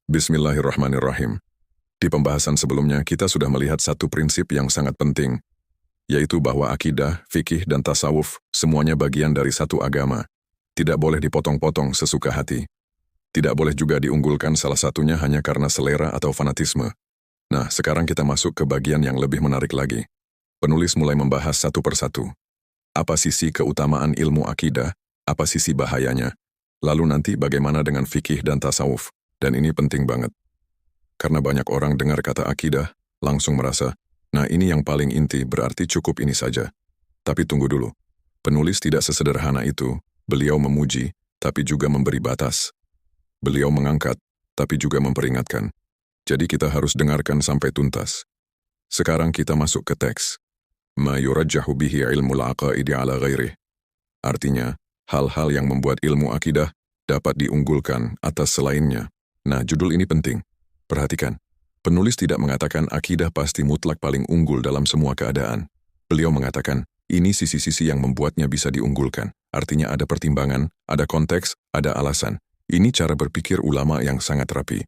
Bismillahirrahmanirrahim. Di pembahasan sebelumnya, kita sudah melihat satu prinsip yang sangat penting, yaitu bahwa akidah, fikih, dan tasawuf semuanya bagian dari satu agama. Tidak boleh dipotong-potong sesuka hati. Tidak boleh juga diunggulkan salah satunya hanya karena selera atau fanatisme. Nah, sekarang kita masuk ke bagian yang lebih menarik lagi. Penulis mulai membahas satu persatu. Apa sisi keutamaan ilmu akidah, apa sisi bahayanya, lalu nanti bagaimana dengan fikih dan tasawuf. Dan ini penting banget. Karena banyak orang dengar kata akidah, langsung merasa, nah ini yang paling inti berarti cukup ini saja. Tapi tunggu dulu. Penulis tidak sesederhana itu. Beliau memuji, tapi juga memberi batas. Beliau mengangkat, tapi juga memperingatkan. Jadi kita harus dengarkan sampai tuntas. Sekarang kita masuk ke teks. Ma yurajjahu bihi ilmul aqaidi ala ghairih. Artinya, hal-hal yang membuat ilmu akidah dapat diunggulkan atas selainnya. Nah, judul ini penting. Perhatikan, penulis tidak mengatakan akidah pasti mutlak paling unggul dalam semua keadaan. Beliau mengatakan, ini sisi-sisi yang membuatnya bisa diunggulkan. Artinya ada pertimbangan, ada konteks, ada alasan. Ini cara berpikir ulama yang sangat rapi.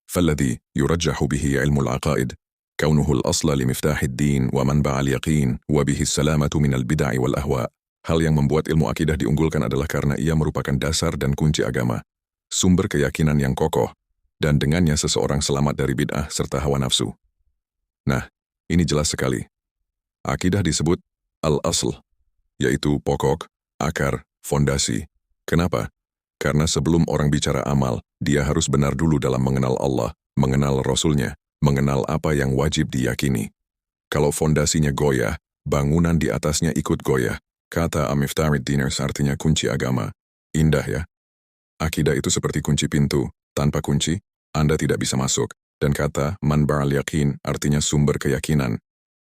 فالذي يرجح به علم العقائد كونه الأصل لمفتاح الدين ومنبع اليقين وبه السلامة من البدع والأهواء. Hal yang membuat ilmu akidah diunggulkan adalah karena ia merupakan dasar dan kunci agama, sumber keyakinan yang kokoh, dan dengannya seseorang selamat dari bid'ah serta hawa nafsu. Nah, ini jelas sekali. Akidah disebut al-asl, yaitu pokok, akar, fondasi. Kenapa? Karena sebelum orang bicara amal, dia harus benar dulu dalam mengenal Allah, mengenal Rasul-Nya, mengenal apa yang wajib diyakini. Kalau fondasinya goyah, bangunan di atasnya ikut goyah. Kata Amiftarid Diners artinya kunci agama. Indah ya? Akidah itu seperti kunci pintu. Tanpa kunci, Anda tidak bisa masuk. Dan kata manba'al yakin artinya sumber keyakinan.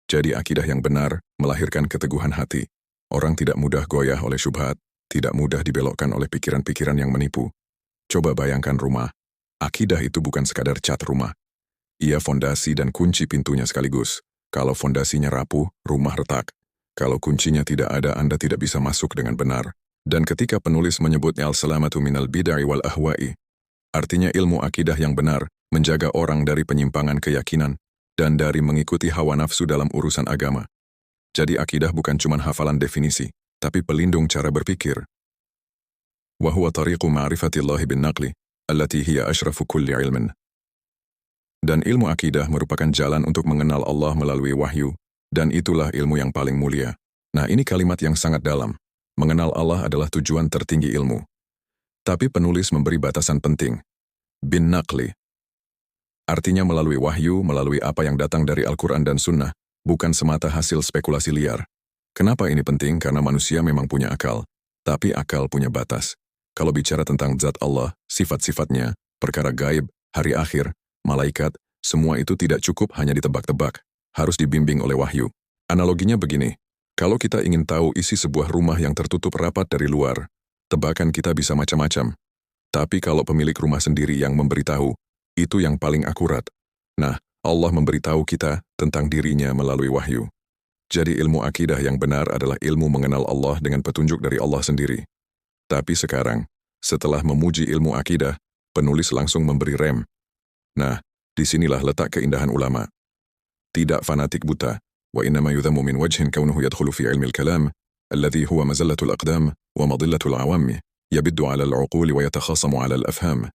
Jadi akidah yang benar melahirkan keteguhan hati. Orang tidak mudah goyah oleh syubhat, tidak mudah dibelokkan oleh pikiran-pikiran yang menipu. Coba bayangkan rumah. Akidah itu bukan sekadar cat rumah. Ia fondasi dan kunci pintunya sekaligus. Kalau fondasinya rapuh, rumah retak. Kalau kuncinya tidak ada, Anda tidak bisa masuk dengan benar. Dan ketika penulis menyebutnya al-salamatu minal bid'ah wal ahwa'i, artinya ilmu akidah yang benar menjaga orang dari penyimpangan keyakinan dan dari mengikuti hawa nafsu dalam urusan agama. Jadi akidah bukan cuma hafalan definisi, tapi pelindung cara berpikir. Wa huwa tariqu ma'rifatillahi bin naqli, allati hiya ashrafu kulli ilmin. Dan ilmu akidah merupakan jalan untuk mengenal Allah melalui wahyu, dan itulah ilmu yang paling mulia. Nah, ini kalimat yang sangat dalam. Mengenal Allah adalah tujuan tertinggi ilmu. Tapi penulis memberi batasan penting. Bin naqli. Artinya melalui wahyu, melalui apa yang datang dari Al-Quran dan Sunnah, bukan semata hasil spekulasi liar. Kenapa ini penting? Karena manusia memang punya akal, tapi akal punya batas. Kalau bicara tentang zat Allah, sifat-sifatnya, perkara gaib, hari akhir, malaikat, semua itu tidak cukup hanya ditebak-tebak. Harus dibimbing oleh wahyu. Analoginya begini, kalau kita ingin tahu isi sebuah rumah yang tertutup rapat dari luar, tebakan kita bisa macam-macam. Tapi kalau pemilik rumah sendiri yang memberitahu, itu yang paling akurat. Nah, Allah memberitahu kita tentang dirinya melalui wahyu. Jadi ilmu akidah yang benar adalah ilmu mengenal Allah dengan petunjuk dari Allah sendiri. Tapi sekarang, setelah memuji ilmu akidah, penulis langsung memberi rem. Nah, disinilah letak keindahan ulama. Tidak fanatik buta, wa innama yudhammu min wajhin kaunuhu yadkhulu fi ilmi al-kalam, alladhi huwa mazallatul aqdam wa madillatul awammi, yabiddu ala al-uquli wa yatakhasamu ala al-afham.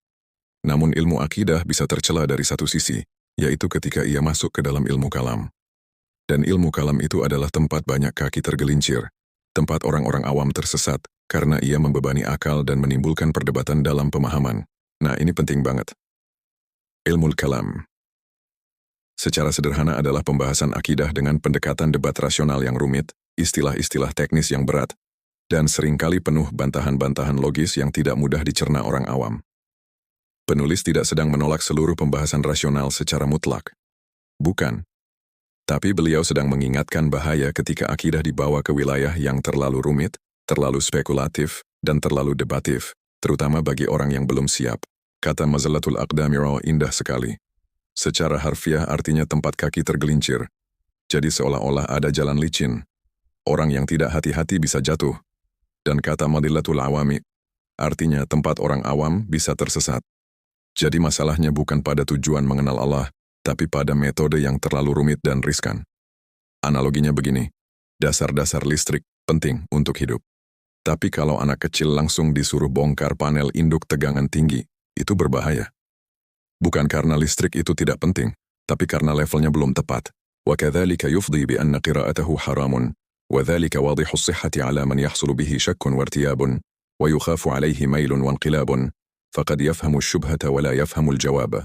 Namun ilmu akidah bisa tercela dari satu sisi, yaitu ketika ia masuk ke dalam ilmu kalam. Dan ilmu kalam itu adalah tempat banyak kaki tergelincir, tempat orang-orang awam tersesat, karena ia membebani akal dan menimbulkan perdebatan dalam pemahaman. Nah, ini penting banget. Ilmu kalam secara sederhana adalah pembahasan akidah dengan pendekatan debat rasional yang rumit, istilah-istilah teknis yang berat, dan seringkali penuh bantahan-bantahan logis yang tidak mudah dicerna orang awam. Penulis tidak sedang menolak seluruh pembahasan rasional secara mutlak. Bukan. Tapi beliau sedang mengingatkan bahaya ketika akidah dibawa ke wilayah yang terlalu rumit, terlalu spekulatif, dan terlalu debatif, terutama bagi orang yang belum siap. Kata mazallatul aqdami indah sekali. Secara harfiah artinya tempat kaki tergelincir. Jadi seolah-olah ada jalan licin. Orang yang tidak hati-hati bisa jatuh. Dan kata madillatul awami, artinya tempat orang awam bisa tersesat. Jadi masalahnya bukan pada tujuan mengenal Allah, tapi pada metode yang terlalu rumit dan riskan. Analoginya begini, dasar-dasar listrik penting untuk hidup. Tapi kalau anak kecil langsung disuruh bongkar panel induk tegangan tinggi, itu berbahaya. Bukan karena listrik itu tidak penting, tapi karena levelnya belum tepat. وَكَذَلِكَ يُفْضِي بِأَنَّ قِرَاءَتَهُ حَرَامٌ وَذَلِكَ وَاضِحُ الصِّحَّةِ عَلَى مَنْ يَحْصُلُ بِهِ شَكٌّ وَارْتِيَابٌ وَيُخَافُ عَلَيْهِ مَيْلٌ وَانْقِلَابٌ فَقَدْ يَفْهَمُ الشُّبْهَةَ وَلَا يَفْهَمُ الْجَوَابَ.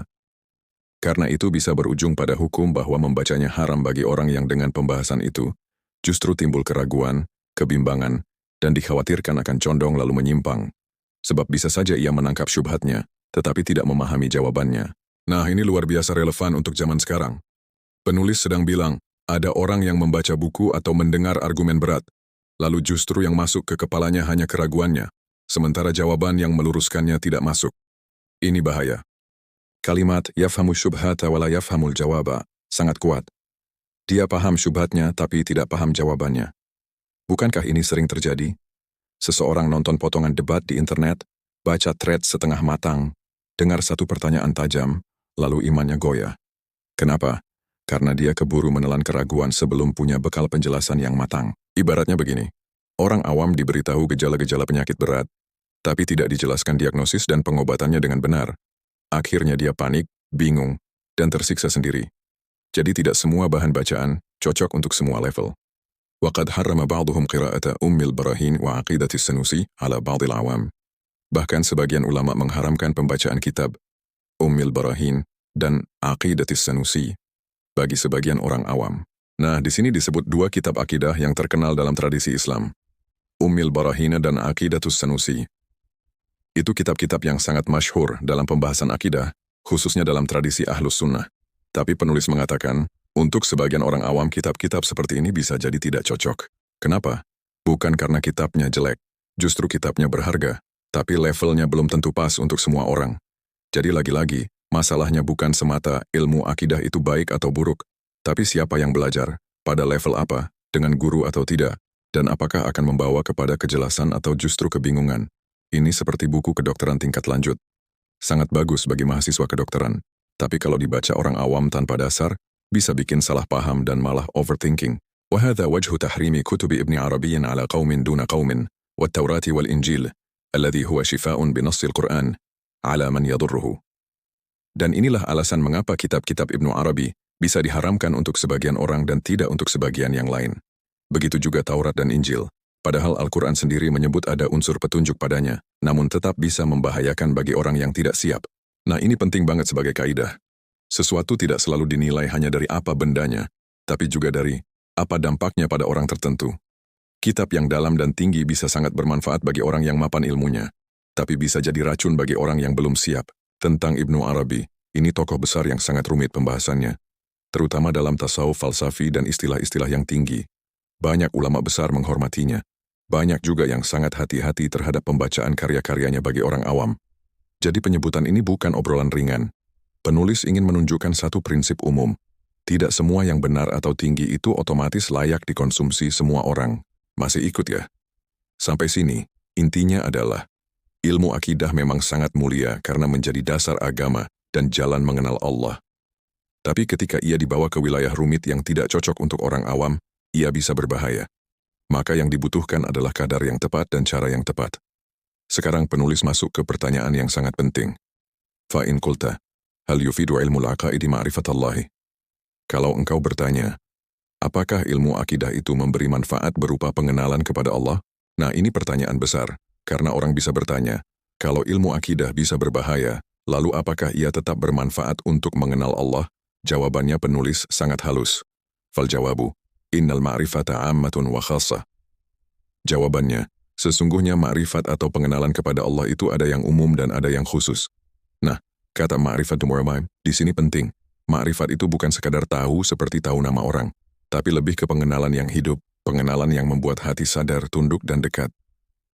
Karena itu bisa berujung pada hukum bahwa membacanya haram bagi orang yang dengan pembahasan itu justru timbul keraguan, kebimbangan, dan dikhawatirkan akan condong lalu menyimpang. Sebab bisa saja ia menangkap syubhatnya, tetapi tidak memahami jawabannya. Nah, ini luar biasa relevan untuk zaman sekarang. Penulis sedang bilang, ada orang yang membaca buku atau mendengar argumen berat, lalu justru yang masuk ke kepalanya hanya keraguannya, sementara jawaban yang meluruskannya tidak masuk. Ini bahaya. Kalimat yafhamu syubhata wala yafhamul jawaba sangat kuat. Dia paham syubhatnya tapi tidak paham jawabannya. Bukankah ini sering terjadi? Seseorang nonton potongan debat di internet, baca thread setengah matang, dengar satu pertanyaan tajam, lalu imannya goyah. Kenapa? Karena dia keburu menelan keraguan sebelum punya bekal penjelasan yang matang. Ibaratnya begini, orang awam diberitahu gejala-gejala penyakit berat, tapi tidak dijelaskan diagnosis dan pengobatannya dengan benar. Akhirnya dia panik, bingung, dan tersiksa sendiri. Jadi tidak semua bahan bacaan cocok untuk semua level. وَقَدْ حَرَّمَ بَعْضُهُمْ قِرَاءَةَ الْبَرَاهِينِ وَعَقِيدَةِ السَّنُوسِي عَلَى بَعْضِ الْعَوَامِ. Bahkan sebagian ulama mengharamkan pembacaan kitab الْبَرَاهِينِ dan عَقِيدَةِ السَّنُوسِي bagi sebagian orang awam. Nah, di sini disebut dua kitab akidah yang terkenal dalam tradisi Islam. الْبَرَاهِينَ dan عَقِيدَةُ السَّنُوسِي. Itu kitab-kitab yang sangat masyhur dalam pembahasan akidah, khususnya dalam tradisi Ahlus Sunnah. Tapi penulis mengatakan, untuk sebagian orang awam kitab-kitab seperti ini bisa jadi tidak cocok. Kenapa? Bukan karena kitabnya jelek, justru kitabnya berharga, tapi levelnya belum tentu pas untuk semua orang. Jadi lagi-lagi, masalahnya bukan semata ilmu akidah itu baik atau buruk, tapi siapa yang belajar, pada level apa, dengan guru atau tidak, dan apakah akan membawa kepada kejelasan atau justru kebingungan. Ini seperti buku kedokteran tingkat lanjut. Sangat bagus bagi mahasiswa kedokteran, tapi kalau dibaca orang awam tanpa dasar, bisa bikin salah paham dan malah overthinking. وهذا وجه تحريم كتب ابن عربي على قوم دون قوم والتوراة والإنجيل الذي هو شفاء بنص القرآن على من يضره. Dan inilah alasan mengapa kitab-kitab Ibnu Arabi bisa diharamkan untuk sebagian orang dan tidak untuk sebagian yang lain. Begitu juga Taurat dan Injil. Padahal Al-Quran sendiri menyebut ada unsur petunjuk padanya, namun tetap bisa membahayakan bagi orang yang tidak siap. Nah, ini penting banget sebagai kaidah. Sesuatu tidak selalu dinilai hanya dari apa bendanya, tapi juga dari apa dampaknya pada orang tertentu. Kitab yang dalam dan tinggi bisa sangat bermanfaat bagi orang yang mapan ilmunya, tapi bisa jadi racun bagi orang yang belum siap. Tentang Ibnu Arabi, ini tokoh besar yang sangat rumit pembahasannya, terutama dalam tasawuf falsafi dan istilah-istilah yang tinggi. Banyak ulama besar menghormatinya. Banyak juga yang sangat hati-hati terhadap pembacaan karya-karyanya bagi orang awam. Jadi penyebutan ini bukan obrolan ringan. Penulis ingin menunjukkan satu prinsip umum. Tidak semua yang benar atau tinggi itu otomatis layak dikonsumsi semua orang. Masih ikut ya? Sampai sini, intinya adalah, ilmu akidah memang sangat mulia karena menjadi dasar agama dan jalan mengenal Allah. Tapi ketika ia dibawa ke wilayah rumit yang tidak cocok untuk orang awam, ia bisa berbahaya. Maka yang dibutuhkan adalah kadar yang tepat dan cara yang tepat. Sekarang penulis masuk ke pertanyaan yang sangat penting. Fa'in qulta, hal yufidu ilmu al-aqaidi ma'rifatallahi? Kalau engkau bertanya, apakah ilmu akidah itu memberi manfaat berupa pengenalan kepada Allah? Nah, ini pertanyaan besar, karena orang bisa bertanya, kalau ilmu akidah bisa berbahaya, lalu apakah ia tetap bermanfaat untuk mengenal Allah? Jawabannya penulis sangat halus. Fal jawabu, innal ma'rifata ammatun wa khassah. Jawabannya, sesungguhnya ma'rifat atau pengenalan kepada Allah itu ada yang umum dan ada yang khusus. Nah, kata ma'rifat di sini penting. Ma'rifat itu bukan sekadar tahu seperti tahu nama orang, tapi lebih ke pengenalan yang hidup, pengenalan yang membuat hati sadar, tunduk, dan dekat.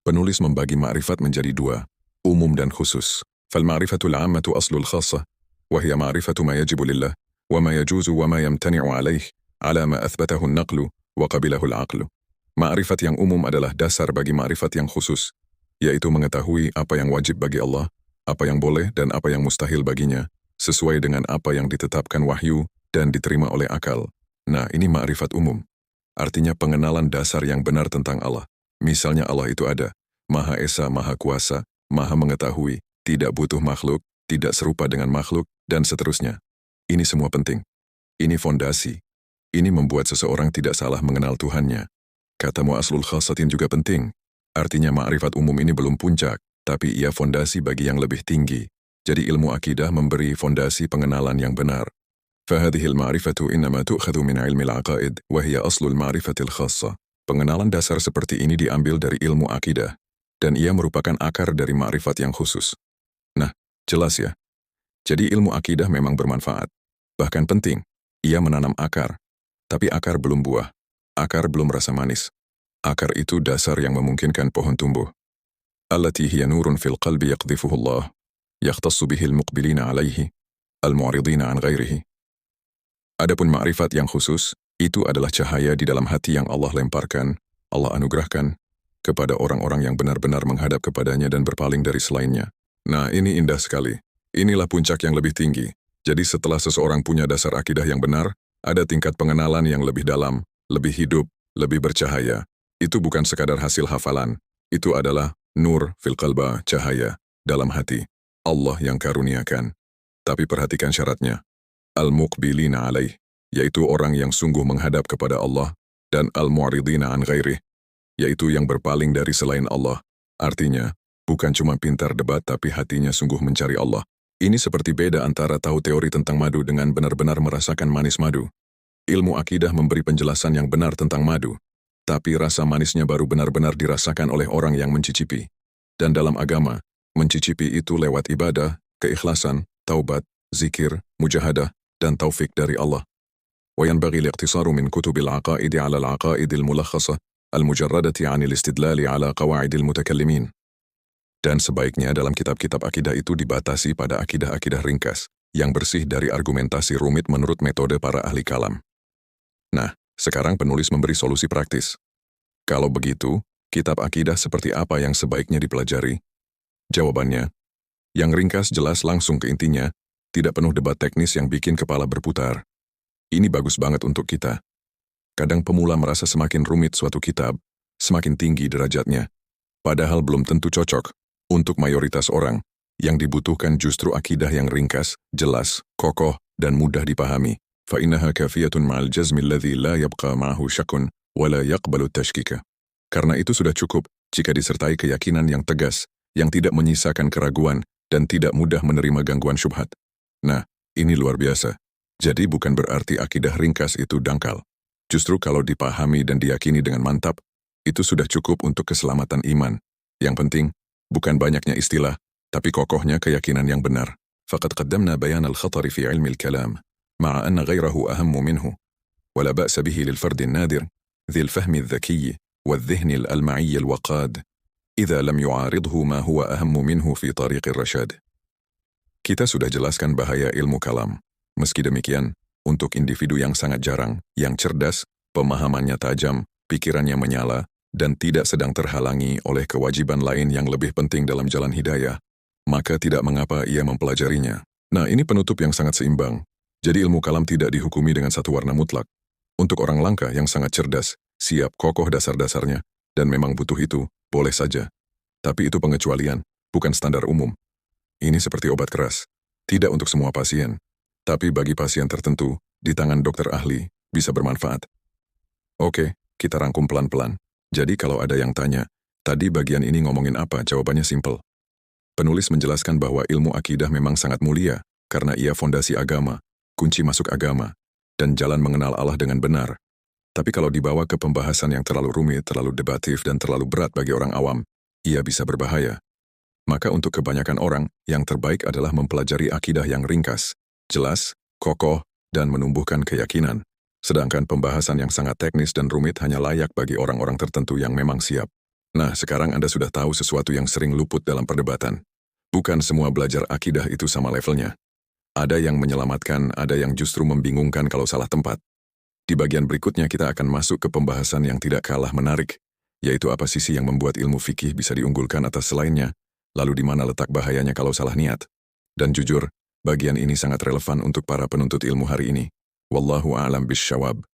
Penulis membagi ma'rifat menjadi dua, umum dan khusus. Fal ma'rifatul ammatu aslul khassah, wa hiya ma'rifatu ma yajibu lillah, wa ma yajuzu wa ma yamtani'u alaih, ala ma athbatahu an-naqlu, wa qabilahu al-aqlu. Ma'rifat yang umum adalah dasar bagi ma'rifat yang khusus, yaitu mengetahui apa yang wajib bagi Allah, apa yang boleh dan apa yang mustahil baginya, sesuai dengan apa yang ditetapkan wahyu dan diterima oleh akal. Nah, ini ma'rifat umum. Artinya pengenalan dasar yang benar tentang Allah. Misalnya Allah itu ada, Maha Esa, Maha Kuasa, Maha Mengetahui, tidak butuh makhluk, tidak serupa dengan makhluk, dan seterusnya. Ini semua penting. Ini fondasi. Ini membuat seseorang tidak salah mengenal Tuhannya. Kata mu'aslul khasatin juga penting. Artinya ma'rifat umum ini belum puncak, tapi ia fondasi bagi yang lebih tinggi. Jadi ilmu akidah memberi fondasi pengenalan yang benar. فهذه المعرفة إنما تؤخذ من علم العقائد وهي أصل المعرفة الخاصة. Pengenalan dasar seperti ini diambil dari ilmu akidah, dan ia merupakan akar dari ma'rifat yang khusus. Nah, jelas ya. Jadi ilmu akidah memang bermanfaat. Bahkan penting, ia menanam akar. Tapi akar belum buah. Akar belum rasa manis. Akar itu dasar yang memungkinkan pohon tumbuh. Allati hiya nurun fil qalbi yaqdhifuhu Allah, yakhtassu bihi al-muqbilina alaihi, al-mu'ridina an ghairihi. Adapun ma'rifat yang khusus, itu adalah cahaya di dalam hati yang Allah lemparkan, Allah anugerahkan, kepada orang-orang yang benar-benar menghadap kepadanya dan berpaling dari selainnya. Nah, ini indah sekali. Inilah puncak yang lebih tinggi. Jadi setelah seseorang punya dasar akidah yang benar, ada tingkat pengenalan yang lebih dalam, lebih hidup, lebih bercahaya. Itu bukan sekadar hasil hafalan. Itu adalah nur fil qalba, cahaya, dalam hati. Allah yang karuniakan. Tapi perhatikan syaratnya. Al-muqbilina alaih, yaitu orang yang sungguh menghadap kepada Allah, dan al-mu'ridina an ghairih, yaitu yang berpaling dari selain Allah. Artinya, bukan cuma pintar debat tapi hatinya sungguh mencari Allah. Ini seperti beda antara tahu teori tentang madu dengan benar-benar merasakan manis madu. Ilmu akidah memberi penjelasan yang benar tentang madu, tapi rasa manisnya baru benar-benar dirasakan oleh orang yang mencicipi. Dan dalam agama, mencicipi itu lewat ibadah, keikhlasan, taubat, zikir, mujahadah, dan taufik dari Allah. وينبغي الاقتصار من كتب العقائد على العقائد الملخصة المجردة عن الاستدلال على قواعد المتكلمين. Dan sebaiknya dalam kitab-kitab akidah itu dibatasi pada akidah-akidah ringkas, yang bersih dari argumentasi rumit menurut metode para ahli kalam. Nah, sekarang penulis memberi solusi praktis. Kalau begitu, kitab akidah seperti apa yang sebaiknya dipelajari? Jawabannya, yang ringkas jelas langsung ke intinya, tidak penuh debat teknis yang bikin kepala berputar. Ini bagus banget untuk kita. Kadang pemula merasa semakin rumit suatu kitab, semakin tinggi derajatnya. Padahal belum tentu cocok. Untuk mayoritas orang, yang dibutuhkan justru akidah yang ringkas, jelas, kokoh, dan mudah dipahami. فَإِنَّهَا كَافِيَةٌ مَعَ الْجَزْمِ الَّذِي لَا يَبْقَى مَعَهُ شَكٌ وَلَا يَقْبَلُ التَّشْكِيكَ. Karena itu sudah cukup jika disertai keyakinan yang tegas, yang tidak menyisakan keraguan, dan tidak mudah menerima gangguan syubhat. Nah, ini luar biasa. Jadi bukan berarti akidah ringkas itu dangkal. Justru kalau dipahami dan diyakini dengan mantap, itu sudah cukup untuk keselamatan iman. Yang penting, bukan banyaknya istilah, tapi kokohnya keyakinan yang benar. فقد قدمنا بيان الخطر في علم الكلام، مع أن غيره أهم منه، ولا بأس به للفرد النادر، ذي الفهم الذكي، والذهن الألمعي الوقاد، إذا لم يعارضه ما هو أهم منه في طريق الرشاد. Kita sudah jelaskan bahaya ilmu kalam. Meski demikian, untuk individu yang sangat jarang, yang cerdas, pemahamannya tajam, pikirannya menyala, dan tidak sedang terhalangi oleh kewajiban lain yang lebih penting dalam jalan hidayah, maka tidak mengapa ia mempelajarinya. Nah, ini penutup yang sangat seimbang. Jadi ilmu kalam tidak dihukumi dengan satu warna mutlak. Untuk orang langka yang sangat cerdas, siap kokoh dasar-dasarnya, dan memang butuh itu, boleh saja. Tapi itu pengecualian, bukan standar umum. Ini seperti obat keras. Tidak untuk semua pasien. Tapi bagi pasien tertentu, di tangan dokter ahli, bisa bermanfaat. Oke, kita rangkum pelan-pelan. Jadi kalau ada yang tanya, tadi bagian ini ngomongin apa? Jawabannya simpel. Penulis menjelaskan bahwa ilmu akidah memang sangat mulia, karena ia fondasi agama, kunci masuk agama, dan jalan mengenal Allah dengan benar. Tapi kalau dibawa ke pembahasan yang terlalu rumit, terlalu debatif, dan terlalu berat bagi orang awam, ia bisa berbahaya. Maka untuk kebanyakan orang, yang terbaik adalah mempelajari akidah yang ringkas, jelas, kokoh, dan menumbuhkan keyakinan. Sedangkan pembahasan yang sangat teknis dan rumit hanya layak bagi orang-orang tertentu yang memang siap. Nah, sekarang Anda sudah tahu sesuatu yang sering luput dalam perdebatan. Bukan semua belajar akidah itu sama levelnya. Ada yang menyelamatkan, ada yang justru membingungkan kalau salah tempat. Di bagian berikutnya kita akan masuk ke pembahasan yang tidak kalah menarik, yaitu apa sisi yang membuat ilmu fikih bisa diunggulkan atas selainnya, Lalu di mana letak bahayanya kalau salah niat? Dan jujur, bagian ini sangat relevan untuk para penuntut ilmu hari ini. Wallahu a'lam bisyawab.